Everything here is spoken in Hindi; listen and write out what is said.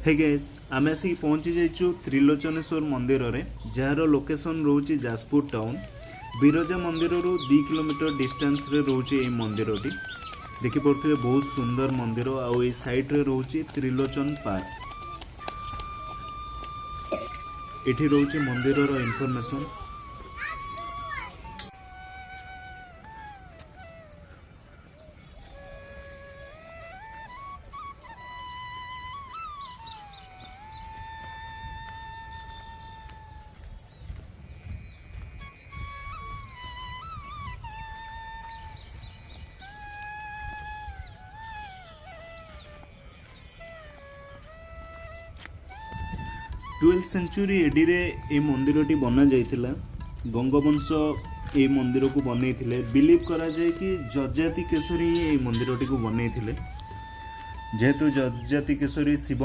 हे गैस आम आसिक पहुँची जाइछु त्रिलोचनेश्वर मंदिर रे जार लोकेशन रोचे जाजपुर टाउन। बिरजा मंदिर 2 किलोमीटर डिस्टेंस रे रोचे ये मंदिरटी। देखिपे बहुत सुंदर मंदिर आउ ये साइड रे रोचे त्रिलोचन पार्क। एठी रोचे मंदिर इनफॉरमेशन। ट्वेल्थ सेंचुरी एडी रे ए मंदिरटी बना जाइथिला। गंगवंश ए मंदिर को बनई थिले। बिलीव करा जाए कि जजाति केशरी ए मंदिरटी को बनई थिले। जेहेतु जजाति केशरी शिव